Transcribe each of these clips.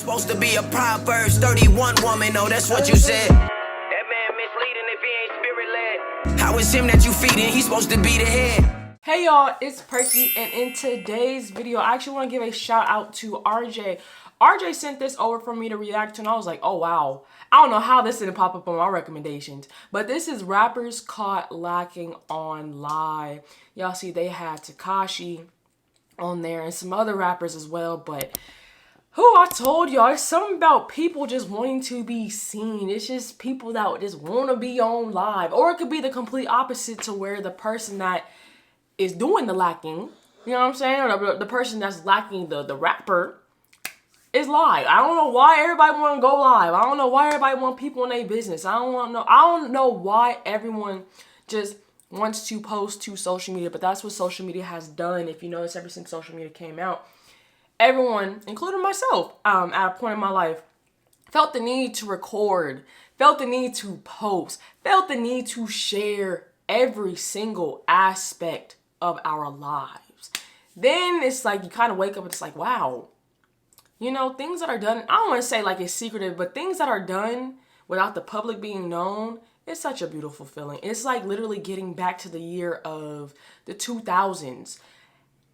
supposed to be a Proverbs 31 woman, oh, that's what you said. That man misleading if he ain't spirit-led. How is him that you feeding? He's supposed to be the head. Hey y'all, it's Perky, and in today's video, I actually want to give a shout out to RJ. RJ sent this over for me to react to, and I was like, oh wow. I don't know how this didn't pop up on my recommendations, but this is rappers caught lacking on live. Y'all see they had Tekashi on there and some other rappers as well, but I told y'all, it's something about people just wanting to be seen. It's just people that just want to be on live, or it could be the complete opposite, to where the person that is doing the lacking, you know what I'm saying, or the person that's lacking the rapper is live. I don't know why everybody want to go live. I don't know why everybody want people in their business. I don't know why everyone just wants to post to social media, but that's what social media has done. If you notice, ever since social media came out, everyone, including myself, at a point in my life, felt the need to record, felt the need to post, felt the need to share every single aspect of our lives. Then it's like you kind of wake up and it's like, wow, you know, things that are done, I don't want to say like it's secretive, but things that are done without the public being known, it's such a beautiful feeling. It's like literally getting back to the year of the 2000s.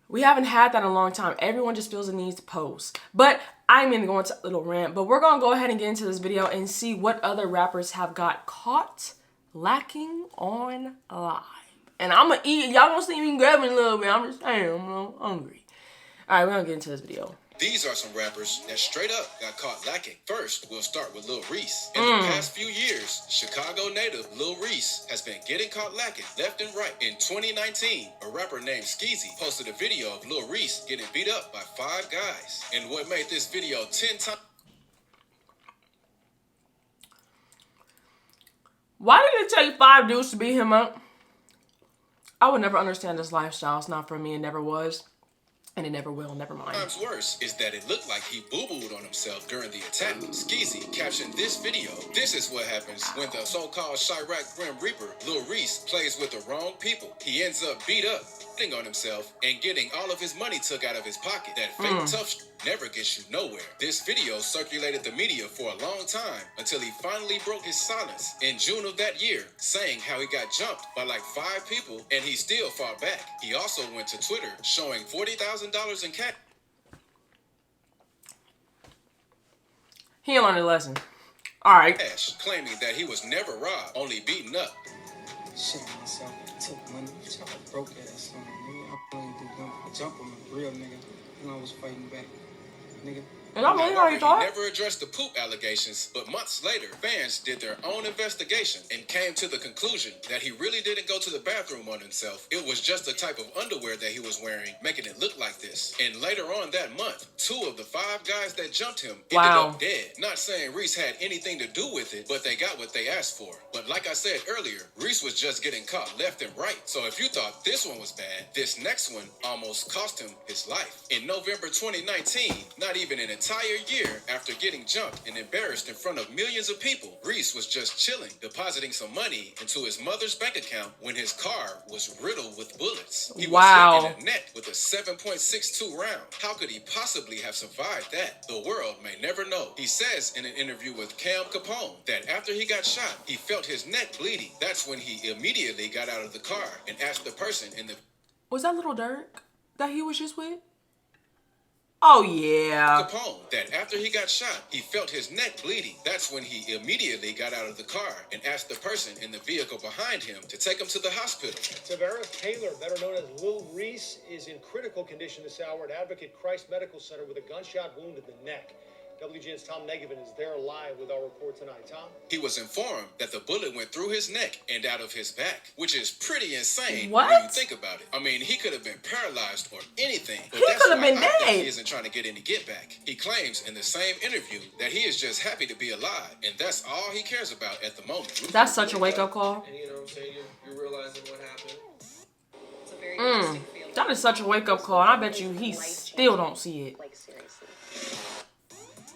We haven't had that in a long time. Everyone just feels the need to post. But I'm going to go into a little rant, but we're going to go ahead and get into this video and see what other rappers have got caught lacking on live. And I'm going to eat. Y'all going to see me grabbing a little bit. I'm just saying, I'm a little hungry. All right, we're going to get into this video. These are some rappers that straight up got caught lacking. First, we'll start with Lil Reese. In the past few years, Chicago native Lil Reese has been getting caught lacking left and right. In 2019, a rapper named Skeezy posted a video of Lil Reese getting beat up by 5 guys. And what made this video 10 times... Why did it take 5 dudes to beat him up? I would never understand this lifestyle. It's not for me. It never was. And it never will, never mind. Times worse is that it looked like he boo-booed on himself during the attack. Skeezy captioned this video. This is what happens when the so-called Chirac Grim Reaper, Lil Reese, plays with the wrong people. He ends up beat up, hitting on himself, and getting all of his money took out of his pocket. That fake tough shit never gets you nowhere. This video circulated the media for a long time until he finally broke his silence in June of that year, saying how he got jumped by like 5 people and he still fought back. He also went to Twitter showing $40,000 in cash. He learned a lesson. All right. Claiming that he was never robbed, only beaten up. Shit myself, took money, shot a broke ass son, nigga. I really did not jump on a real nigga, and I was fighting back, nigga. He never addressed the poop allegations, but months later, fans did their own investigation and came to the conclusion that he really didn't go to the bathroom on himself. It was just the type of underwear that he was wearing, making it look like this. And later on that month, 2 of the 5 guys that jumped him ended up dead. Not saying Reese had anything to do with it, but they got what they asked for. But like I said earlier, Reese was just getting caught left and right. So if you thought this one was bad, this next one almost cost him his life. In November 2019, not even an entire year after getting jumped and embarrassed in front of millions of people, Reese was just chilling, depositing some money into his mother's bank account when his car was riddled with bullets. He was hit in the neck with a 7.62 round. How could he possibly have survived that? The world may never know. He says in an interview with Cam Capone that after he got shot, he felt his neck bleeding. That's when he immediately got out of the car and asked the person in the... Was that Little Dirk that he was just with? Oh, yeah. Capone, that after he got shot, he felt his neck bleeding. That's when he immediately got out of the car and asked the person in the vehicle behind him to take him to the hospital. Tavares Taylor, better known as Lil Reese, is in critical condition this hour at Advocate Christ Medical Center with a gunshot wound in the neck. WGN's Tom Negevin is there live with our report tonight. Tom? He was informed that the bullet went through his neck and out of his back, which is pretty insane when you think about it. I mean, he could have been paralyzed or anything. But he could have been dead. He isn't trying to get any get back. He claims in the same interview that he is just happy to be alive, and that's all he cares about at the moment. That's such a wake-up call. And you know what I'm saying? You're realizing what happened. It's a very interesting feeling. That is such a wake-up call, and I bet you he still don't see it. Like, seriously.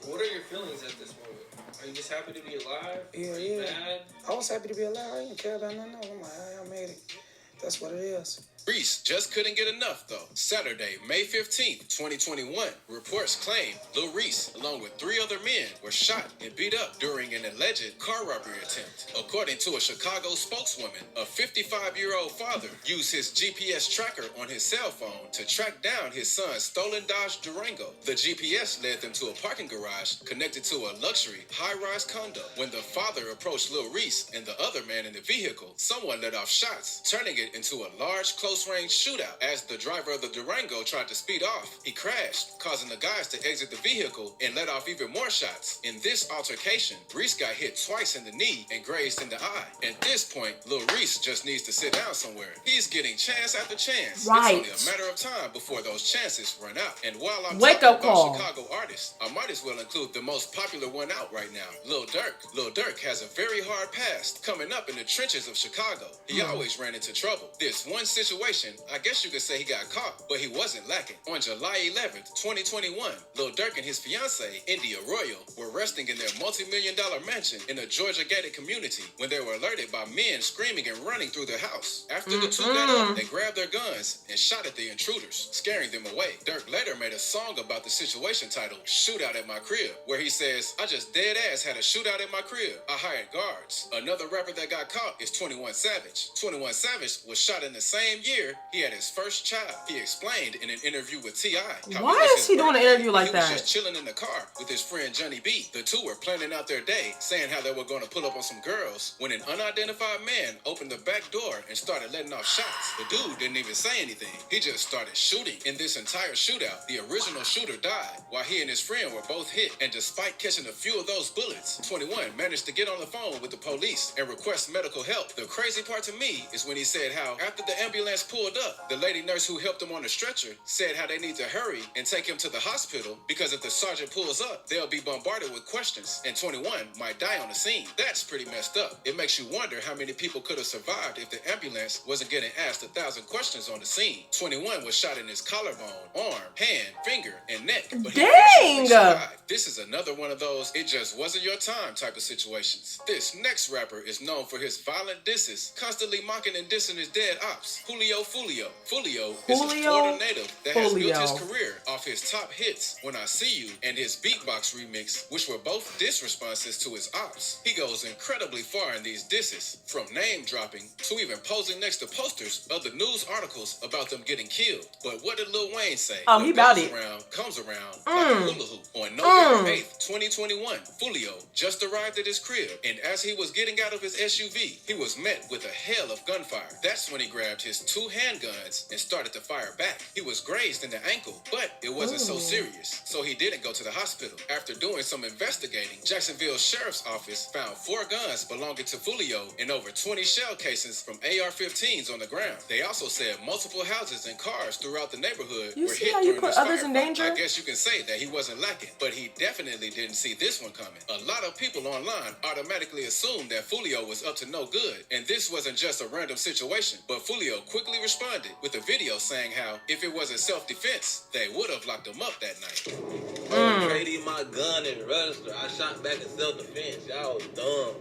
What are your feelings at this moment? Are you just happy to be alive? Yeah. Mad? I was happy to be alive. I didn't care about nothing else. I'm like, I made it. That's what it is. Reese just couldn't get enough, though. Saturday, May 15th, 2021, reports claim Lil Reese, along with 3 other men, were shot and beat up during an alleged car robbery attempt. According to a Chicago spokeswoman, a 55-year-old father used his GPS tracker on his cell phone to track down his son's stolen Dodge Durango. The GPS led them to a parking garage connected to a luxury high-rise condo. When the father approached Lil Reese and the other man in the vehicle, someone let off shots, turning it into a large close-range shootout. As the driver of the Durango tried to speed off, he crashed, causing the guys to exit the vehicle and let off even more shots. In this altercation, Reese got hit twice in the knee and grazed in the eye. At this point, Lil Reese just needs to sit down somewhere. He's getting chance after chance. Right. It's only a matter of time before those chances run out. And while I'm Wake talking up about call. Chicago artists, I might as well include the most popular one out right now, Lil Dirk. Lil Dirk has a very hard past coming up in the trenches of Chicago. He always ran into trouble. This one situation, I guess you could say he got caught, but he wasn't lacking. On July 11th, 2021, Lil Dirk and his fiancée, India Royal, were resting in their multi-million-dollar mansion in a Georgia-gated community when they were alerted by men screaming and running through their house. After the two got up, they grabbed their guns and shot at the intruders, scaring them away. Dirk later made a song about the situation titled Shootout at My Crib, where he says, "I just dead ass had a shootout at my crib. I hired guards." Another rapper that got caught is 21 Savage. 21 Savage was shot in the same year he had his first child. He explained in an interview with T.I. how Why is he doing an interview like he was that? just chilling in the car with his friend Johnny B. The two were planning out their day, saying how they were going to pull up on some girls, when an unidentified man opened the back door and started letting off shots. The dude didn't even say anything. He just started shooting. In this entire shootout, the original shooter died, while he and his friend were both hit. And despite catching a few of those bullets, 21 managed to get on the phone with the police and request medical help. The crazy part to me is when he said how after the ambulance pulled up, the lady nurse who helped him on the stretcher said how they need to hurry and take him to the hospital because if the sergeant pulls up, they'll be bombarded with questions and 21 might die on the scene. That's pretty messed up. It makes you wonder how many people could have survived if the ambulance wasn't getting asked 1,000 questions on the scene. 21 was shot in his collarbone, arm, hand, finger, and neck. But he eventually survived. This is another one of those it just wasn't your time type of situations. This next rapper is known for his violent disses, constantly mocking and dissing his dead ops. Julio Fulio. Fulio is a Florida native that has built his career off his top hits, When I See You and his beatbox remix, which were both diss responses to his ops. He goes incredibly far in these disses, from name dropping to even posing next to posters of the news articles about them getting killed. But what did Lil Wayne say? Oh, he about it. Around comes around like a hula hoop. On November 8th, 2021, Fulio just arrived at his crib, and as he was getting out of his SUV, he was met with a hail of gunfire. That's when he grabbed his 2 handguns and started to fire back. He was grazed in the ankle, but it wasn't so serious, so he didn't go to the hospital. After doing some investigating, Jacksonville Sheriff's Office found 4 guns belonging to Fulio and over 20 shell casings from AR-15s on the ground. They also said multiple houses and cars throughout the neighborhood were hit during this firefight. I guess you can say that he wasn't lacking, but he definitely didn't see this one coming. A lot of people online automatically assumed that Fulio was up to no good, and this wasn't just a random situation, but Fulio quickly responded with a video saying how, if it wasn't self-defense, they would have locked him up that night. Traded my gun in the register. I shot back in self-defense. Y'all was dumb.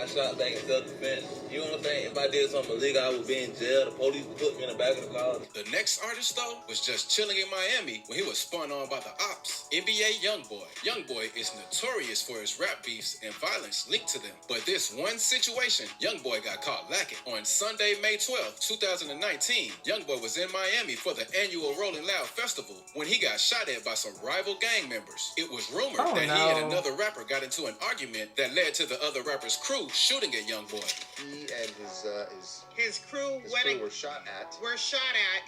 I shot back in self-defense. You know what I'm saying? If I did something illegal, I would be in jail. The police would put me in the back of the car. The next artist, though, was just chilling in Miami when he was spun on by the ops. NBA Youngboy. Youngboy is notorious for his rap beefs and violence linked to them. But this one situation, Youngboy got caught lacking. On Sunday, May 12, 2019, Youngboy was in Miami for the annual Rolling Loud Festival when he got shot at by some rival gang members. It was rumored that he and another rapper got into an argument that led to the other rapper's crew shooting at Youngboy. He and his crew were shot at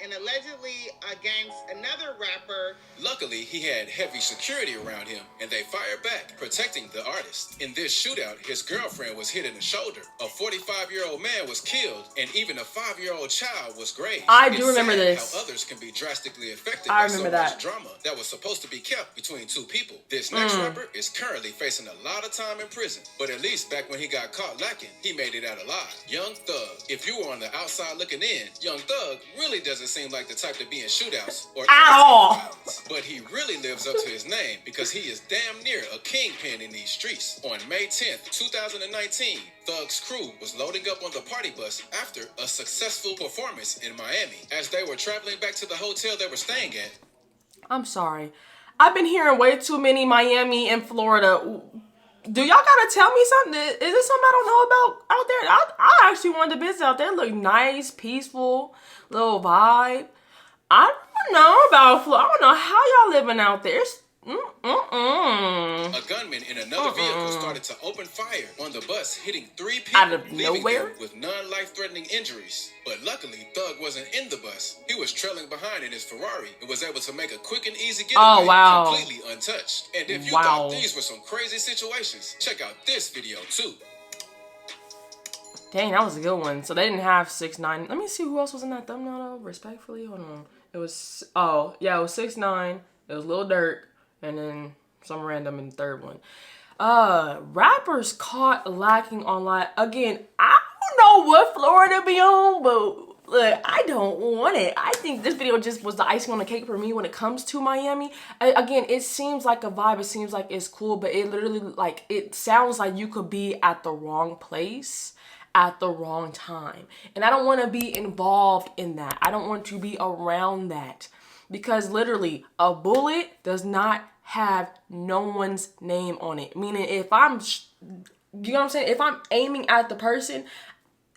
and allegedly against another rapper. Luckily, he had heavy security around him, and they fired back, protecting the artist. In this shootout, his girlfriend was hit in the shoulder. A 45-year-old man was killed, and even a 5-year-old child was grazed. I do remember this. How others can be drastically affected by so much drama that was supposed to be kept between 2 people. This next rapper is currently facing a lot of time in prison, but at least back when he got got caught lacking, he made it out alive. Young Thug. If you were on the outside looking in, Young Thug really doesn't seem like the type to be in shootouts or at all. violence. But he really lives up to his name because he is damn near a kingpin in these streets. On May 10th, 2019, Thug's crew was loading up on the party bus after a successful performance in Miami. As they were traveling back to the hotel they were staying at. I'm sorry. I've been hearing way too many Miami and Florida. Do y'all gotta tell me something? Is this something I don't know about out there? I actually wanted to visit out there. It looked nice, peaceful, little vibe. I don't know about Florida. I don't know how y'all living out there. A gunman in another vehicle started to open fire on the bus, hitting 3 people, out of leaving nowhere them with non-life-threatening injuries. But luckily, Thug wasn't in the bus. He was trailing behind in his Ferrari and was able to make a quick and easy getaway, completely untouched. And if you thought these were some crazy situations, check out this video too. Dang, that was a good one. So they didn't have 6ix9ine. Let me see who else was in that thumbnail though. Respectfully, hold on. It was it was 6ix9ine. It was Lil Dirk, and then some random in the third one. Rappers caught lacking online. Again, I don't know what Florida be on, but look, I don't want it. I think this video just was the icing on the cake for me when it comes to Miami. Again, it seems like a vibe. It seems like it's cool, but it literally, like, it sounds like you could be at the wrong place at the wrong time. And I don't want to be involved in that. I don't want to be around that. Because literally, a bullet does not have no one's name on it. Meaning, if I'm, you know what I'm saying? If I'm aiming at the person,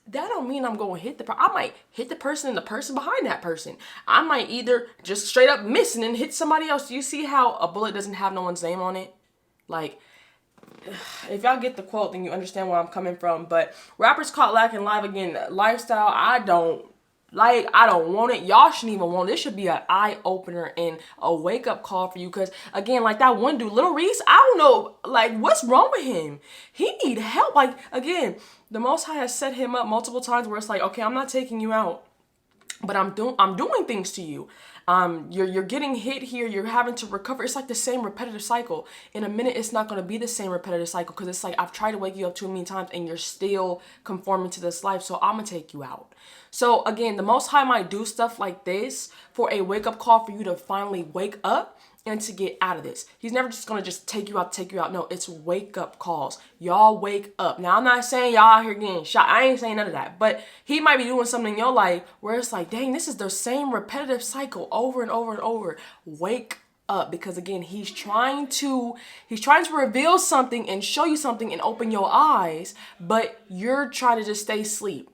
that don't mean I'm going to hit the person. I might hit the person and the person behind that person. I might either just straight up miss and then hit somebody else. Do you see how a bullet doesn't have no one's name on it? Like, if y'all get the quote, then you understand where I'm coming from. But rappers caught lacking live again. Lifestyle, I don't want it. Y'all shouldn't even want it. This should be an eye-opener and a wake-up call for you. Because, again, like that one dude, Lil Reese, I don't know, like, what's wrong with him? He need help. Like, again, the Most High has set him up multiple times where it's like, okay, I'm not taking you out, but I'm doing things to you. You're getting hit here. You're having to recover. It's like the same repetitive cycle. In a minute, it's not going to be the same repetitive cycle because it's like I've tried to wake you up too many times and you're still conforming to this life. So I'm going to take you out. So again, the Most High might do stuff like this for a wake-up call for you to finally wake up and to get out of this. He's never just going to just take you out. No, it's wake-up calls. Y'all wake up. Now, I'm not saying y'all out here getting shot. I ain't saying none of that. But he might be doing something in your life where it's like, dang, this is the same repetitive cycle over and over and over. Wake up. Because, again, he's trying to reveal something and show you something and open your eyes. But you're trying to just stay asleep.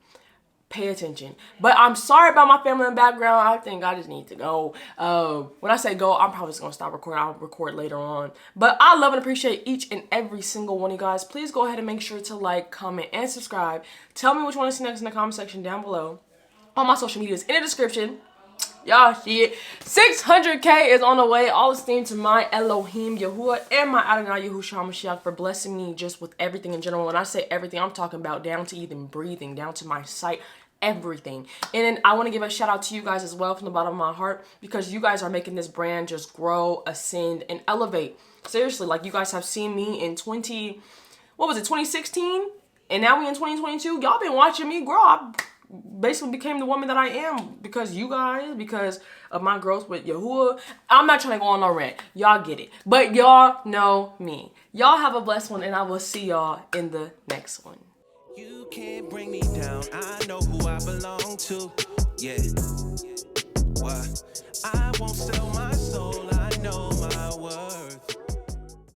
Pay attention. But I'm sorry about my family in the background. I think I just need to go. When I say go, I'm probably just going to stop recording. I'll record later on. But I love and appreciate each and every single one of you guys. Please go ahead and make sure to like, comment, and subscribe. Tell me which one to see next in the comment section down below. All my social media is in the description. Y'all see it. 600K is on the way. All esteem to my Elohim Yahuwah and my Adonai Yahushua HaMashiach for blessing me just with everything in general. When I say everything, I'm talking about down to even breathing, down to my sight, everything. And then I want to give a shout out to you guys as well from the bottom of my heart because you guys are making this brand just grow, ascend, and elevate. Seriously, like you guys have seen me in 2016? And now we in 2022. Y'all been watching me grow. I basically became the woman that I am because you guys, because of my growth with Yahuwah. I'm not trying to go on no rant. Y'all get it. But y'all know me. Y'all have a blessed one, and I will see y'all in the next one. You can't bring me down. I know who I belong to. Yeah. What? I won't sell my soul. I know my worth.